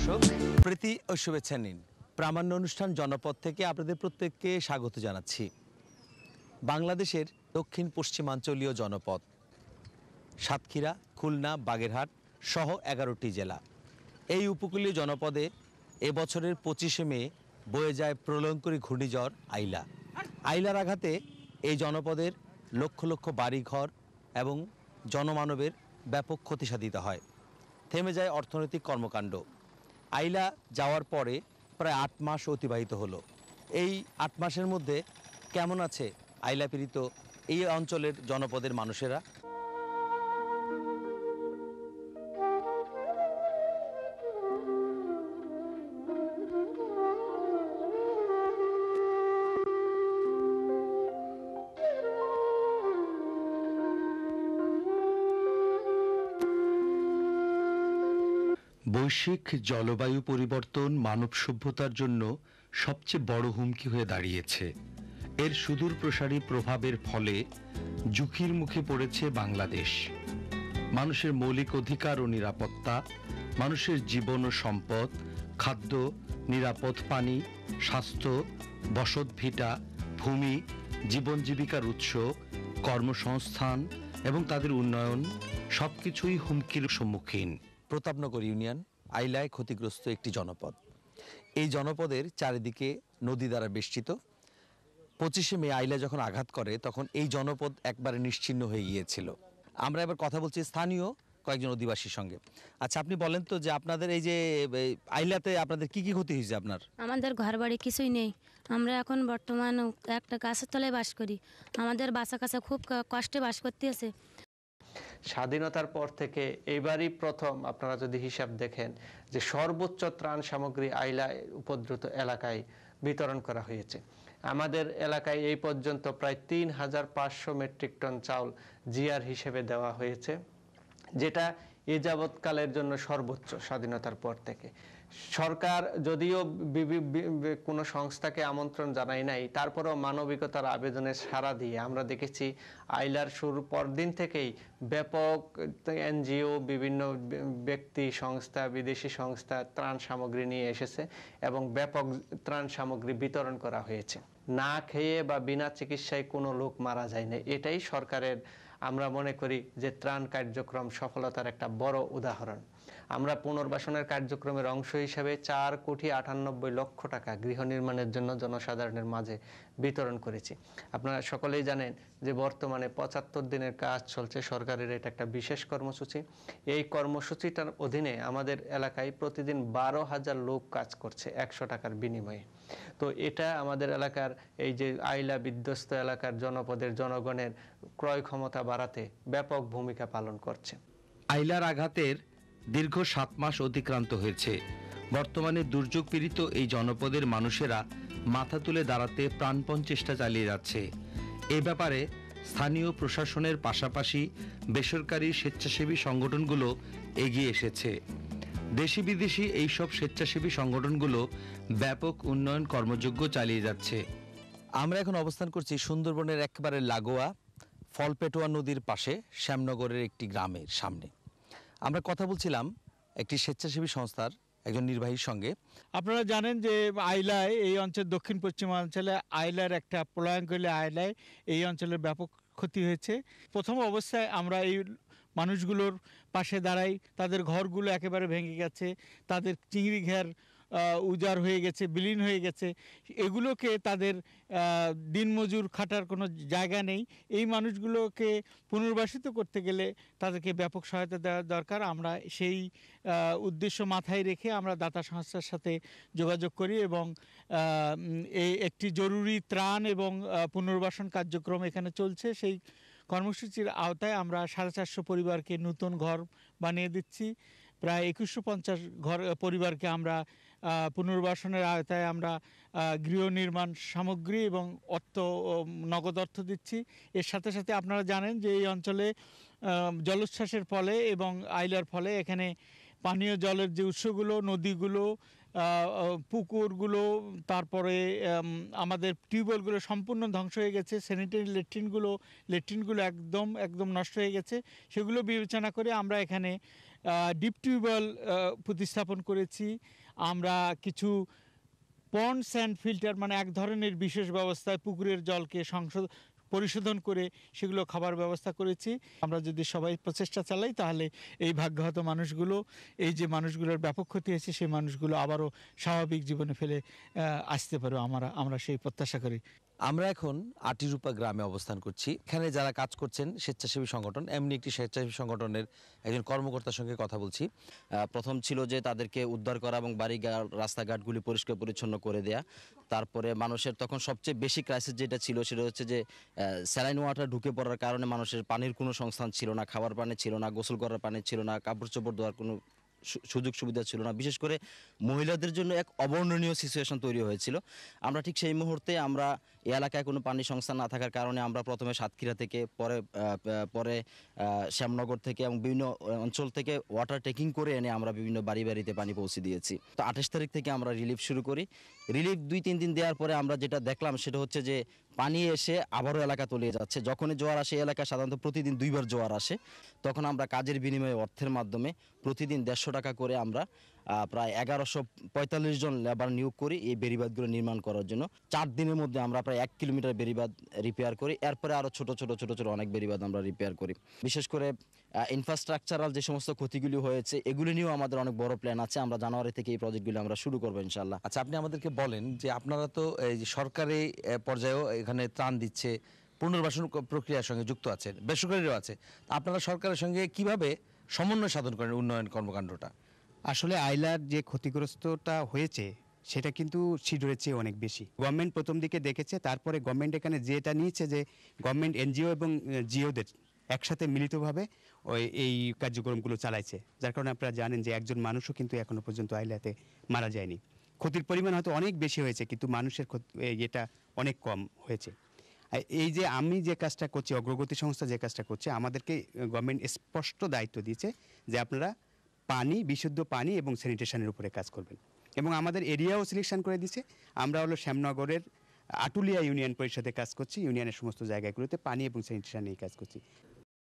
দর্শক, প্রীতি ও শুভেচ্ছা নিন। প্রামাণ্য অনুষ্ঠান জনপদ থেকে আপনাদের প্রত্যেককে স্বাগত জানাচ্ছি। বাংলাদেশের দক্ষিণ পশ্চিমাঞ্চলীয় জনপদ সাতক্ষীরা, খুলনা, বাগেরহাট সহ 11টি জেলা। এই উপকূলীয় জনপদে এবছরের 25শে মে বয়ে যায় প্রলয়ঙ্করী ঘূর্ণিঝড় আইলা। আইলার আঘাতে এই জনপদের লক্ষ লক্ষ বাড়িঘর এবং জনমানবের ব্যাপক ক্ষতিসাধিত হয়। থেমে যায় অর্থনৈতিক কর্মকাণ্ড। আইলা যাওয়ার পরে প্রায় 8 মাস অতিবাহিত হলো। এই 8 মাসের মধ্যে কেমন আছে আইলা পীড়িত এই অঞ্চলের জনপদের মানুষেরা? বৈশ্বিক জলবায়ু পরিবর্তন মানব সভ্যতার জন্য সবচেয়ে বড় হুমকি হয়ে দাঁড়িয়েছে। এর সুদূর প্রসারী প্রভাবের ফলে ঝুঁকির মুখে পড়েছে বাংলাদেশ। মানুষের মৌলিক অধিকার ও নিরাপত্তা, মানুষের জীবন ও সম্পদ, খাদ্য, নিরাপদ পানি, স্বাস্থ্য, বসতভিটা, ভূমি, জীবন জীবিকার উৎস, কর্মসংস্থান এবং তাদের উন্নয়ন সবকিছুই হুমকির সম্মুখীন। প্রতাপনগর ইউনিয়ন আইলায় ক্ষতিগ্রস্ত একটি জনপদ। এই জনপদের চারিদিকে নদী দ্বারা বেষ্টিত। 25শে মে আইলা যখন আঘাত করে তখন এই জনপদ একবারে নিশ্চিহ্ন হয়ে গিয়েছিল। আমরা এবার কথা বলছি স্থানীয় কয়েকজন অধিবাসীর সঙ্গে। আচ্ছা, আপনি বলেন তো যে আপনাদের এই যে আইলাতে আপনাদের কি কি ক্ষতি হয়েছে? আপনার আমাদের ঘর বাড়ি কিছুই নেই। আমরা এখন বর্তমান একটা গাছের তলায় বাস করি। আমাদের বাসা কাছে খুব কষ্টে বাস করতে আছে। স্বাধীনতার পর থেকে এবারই প্রথম আপনারা যদি হিসাব দেখেন যে সর্বোচ্চ ত্রাণ সামগ্রী আইলা উপদ্রুত এলাকায় বিতরণ করা হয়েছে। আমাদের এলাকায় এই পর্যন্ত প্রায় 3500 মেট্রিক টন চাউল জিআর হিসেবে দেওয়া হয়েছে, যেটা এ যাবৎকালের জন্য সর্বোচ্চ স্বাধীনতার পর থেকে। সরকার যদিও কোনো সংস্থাকে আমন্ত্রণ জানায় নাই, তারপরেও মানবিকতার আবেদনের সাড়া দিয়ে আমরা দেখেছি আইলার শুরু পরদিন থেকেই ব্যাপক এনজিও, বিভিন্ন ব্যক্তি সংস্থা, বিদেশি সংস্থা ত্রাণ সামগ্রী নিয়ে এসেছে এবং ব্যাপক ত্রাণ সামগ্রী বিতরণ করা হয়েছে। না খেয়ে বা বিনা চিকিৎসায় কোনো লোক মারা যায় না। এটাই সরকারের, আমরা মনে করি যে ত্রাণ কার্যক্রম সফলতার একটা বড় উদাহরণ। আমরা পুনর্বাসনের কার্যক্রমের অংশ হিসাবে 4,98,00,000 টাকা গৃহ নির্মাণের জন্য জনসাধারণের মাঝে বিতরণ করেছি। আপনারা সকলেই জানেন যে বর্তমানে 75 দিনের কাজ চলছে সরকারের, এটা একটা বিশেষ কর্মসূচি। এই কর্মসূচিটার অধীনে আমাদের এলাকায় প্রতিদিন 12,000 লোক কাজ করছে 100 টাকার বিনিময়ে। তো এটা আমাদের এলাকার এই যে আইলা বিধ্বস্ত এলাকার জনপদের জনগণের ক্রয় ক্ষমতা বাড়াতে ব্যাপক ভূমিকা পালন করছে। আইলার আঘাতের দীর্ঘ 7 মাস অতিক্রান্ত হয়েছে। বর্তমানে দুর্যোগ পীড়িত এই জনপদের মানুষেরা মাথা তুলে দাঁড়াতে প্রাণপণ চেষ্টা চালিয়ে যাচ্ছে। এ ব্যাপারে স্থানীয় প্রশাসনের পাশাপাশি বেসরকারি স্বেচ্ছাসেবী সংগঠনগুলো এগিয়ে এসেছে। দেশি বিদেশি এইসব স্বেচ্ছাসেবী সংগঠনগুলো ব্যাপক উন্নয়ন কর্মযজ্ঞ চালিয়ে যাচ্ছে। আমরা এখন অবস্থান করছি সুন্দরবনের একেবারে লাগোয়া ফলপেটোয়া নদীর পাশে শ্যামনগরের একটি গ্রামের সামনে। আমরা কথা বলছিলাম একটি স্বেচ্ছাসেবী সংস্থার একজন নির্বাহীর সঙ্গে। আপনারা জানেন যে আইলায়, এই অঞ্চল দক্ষিণ পশ্চিমাঞ্চলে আইলার একটা প্রলয়ঙ্করী আইলায় এই অঞ্চলের ব্যাপক ক্ষতি হয়েছে। প্রথম অবস্থায় আমরা এই মানুষগুলোর পাশে দাঁড়াই। তাদের ঘরগুলো একেবারে ভেঙে গেছে, তাদের চিংড়ি ঘের উজাড় হয়ে গেছে, বিলীন হয়ে গেছে। এগুলোকে তাদের দিনমজুর খাটার কোনো জায়গা নেই। এই মানুষগুলোকে পুনর্বাসিত করতে গেলে তাদেরকে ব্যাপক সহায়তা দেওয়া দরকার। আমরা সেই উদ্দেশ্য মাথায় রেখে আমরা দাতা সংস্থার সাথে যোগাযোগ করি এবং এই একটি জরুরি ত্রাণ এবং পুনর্বাসন কার্যক্রম এখানে চলছে। সেই কর্মসূচির আওতায় আমরা 450 পরিবারকে নতুন ঘর বানিয়ে দিচ্ছি। প্রায় 2150 পরিবারকে আমরা পুনর্বাসনের আওতায় আমরা গৃহ নির্মাণ সামগ্রী এবং নগদ অর্থ দিচ্ছি। এর সাথে সাথে আপনারা জানেন যে এই অঞ্চলে জলোচ্ছ্বাসের ফলে এবং আইলার ফলে এখানে পানীয় জলের যে উৎসগুলো, নদীগুলো, পুকুরগুলো, তারপরে আমাদের টিউবওয়েলগুলো সম্পূর্ণ ধ্বংস হয়ে গেছে। স্যানিটারি ল্যাট্রিনগুলো একদম নষ্ট হয়ে গেছে। সেগুলো বিবেচনা করে আমরা এখানে ডিপ টিউবওয়েল প্রতিস্থাপন করেছি। আমরা কিছু পন্ডস অ্যান্ড ফিল্টার, মানে এক ধরনের বিশেষ ব্যবস্থায় পুকুরের জলকে পরিশোধন করে সেগুলো খাবার ব্যবস্থা করেছি। আমরা যদি সবাই প্রচেষ্টা চালাই তাহলে এই ভাগ্যহত মানুষগুলো, এই যে মানুষগুলোর ব্যাপক ক্ষতি হয়েছে, সেই মানুষগুলো আবারও স্বাভাবিক জীবনে ফেলে আসতে পারে, আমরা সেই প্রত্যাশা করি। আমরা এখন আটিরূপা গ্রামে অবস্থান করছি। এখানে যারা কাজ করছেন স্বেচ্ছাসেবী সংগঠন, এমনি একটি স্বেচ্ছাসেবী সংগঠনের একজন কর্মকর্তার সঙ্গে কথা বলছি। প্রথম ছিল যে তাদেরকে উদ্ধার করা এবং রাস্তাঘাটগুলি পরিষ্কার পরিচ্ছন্ন করে দেয়া। তারপরে মানুষের তখন সবচেয়ে বেশি ক্রাইসিস যেটা ছিল সেটা হচ্ছে যে স্যালাইন ওয়াটার ঢুকে পড়ার কারণে মানুষের পানির কোনো সংস্থান ছিল না, খাবার পানি ছিল না, গোসল করার পানি ছিল না, কাপড় চোপড় ধোয়ার কোনো সুযোগ সুবিধা ছিল না। বিশেষ করে মহিলাদের জন্য এক অবর্ণনীয় সিচুয়েশন তৈরি হয়েছিল। আমরা ঠিক সেই মুহূর্তে আমরা এই এলাকায় কোনো পানি সংস্থা না থাকার কারণে আমরা প্রথমে সাতক্ষীরা থেকে পরে শ্যামনগর থেকে এবং বিভিন্ন অঞ্চল থেকে ওয়াটার টেকিং করে এনে আমরা বিভিন্ন বাড়িতে পানি পৌঁছে দিয়েছি। তো 28 তারিখ থেকে আমরা রিলিফ শুরু করি। রিলিফ 2-3 দিন দেওয়ার পরে আমরা যেটা দেখলাম সেটা হচ্ছে যে পানি এসে আবারও এলাকা তলিয়ে যাচ্ছে। যখনই জোয়ার আসে, এলাকায় সাধারণত প্রতিদিন 2বার জোয়ার আসে, তখন আমরা কাজের বিনিময়ে অর্থের মাধ্যমে প্রতিদিন 150 টাকা করে আমরা প্রায় 1145 জন লেবার নিয়োগ করি এই বেড়িবাঁধগুলো নির্মাণ করার জন্য। 4 দিনের মধ্যে আমরা প্রায় 1 কিলোমিটার বেড়িবাঁধ রিপেয়ার করি। এরপরে আরও ছোট ছোট অনেক বেড়িবাঁধ আমরা রিপেয়ার করি। বিশেষ করে ইনফ্রাস্ট্রাকচারাল যে সমস্ত ক্ষতিগুলি হয়েছে এগুলি নিয়েও আমাদের অনেক বড় প্ল্যান আছে। আমরা জানুয়ারি থেকে এই প্রজেক্টগুলো আমরা শুরু করবো ইনশাল্লাহ। আচ্ছা, আপনি আমাদেরকে বলেন যে আপনারা তো এই যে সরকারি পর্যায়েও এখানে ত্রাণ দিচ্ছে, পুনর্বাসন প্রক্রিয়ার সঙ্গে যুক্ত আছেন, বেসরকারিও আছে। আপনারা সরকারের সঙ্গে কিভাবে সমন্বয় সাধন করেন উন্নয়ন কর্মকাণ্ডটা? আসলে আইলার যে ক্ষতিগ্রস্তটা হয়েছে সেটা কিন্তু শিডিউলের চেয়ে অনেক বেশি। গভর্নমেন্ট প্রথম দিকে দেখেছে, তারপরে গভর্নমেন্ট এখানে যেটা নিয়েছে যে গভর্নমেন্ট এনজিও এবং জিওদের একসাথে মিলিতভাবে এই কার্যক্রমগুলো চালাইছে, যার কারণে আপনারা জানেন যে একজন মানুষও কিন্তু এখনো পর্যন্ত আইলাতে মারা যায়নি। ক্ষতির পরিমাণ হয়তো অনেক বেশি হয়েছে, কিন্তু মানুষের এটা অনেক কম হয়েছে। এই যে আমি যে কাজটা করছি, অগ্রগতি সংস্থা যে কাজটা করছে, আমাদেরকে গভর্নমেন্ট স্পষ্ট দায়িত্ব দিয়েছে যে আপনারা পানি, বিশুদ্ধ পানি এবং স্যানিটেশনের উপরে কাজ করবেন। এবং আমাদের এরিয়াও সিলেকশন করে দিয়েছে। আমরা হলো শ্যামনগরের আটুলিয়া ইউনিয়ন পরিষদে কাজ করছি, ইউনিয়নের সমস্ত জায়গাগুলোতে পানি এবং স্যানিটেশন নিয়ে কাজ করছি।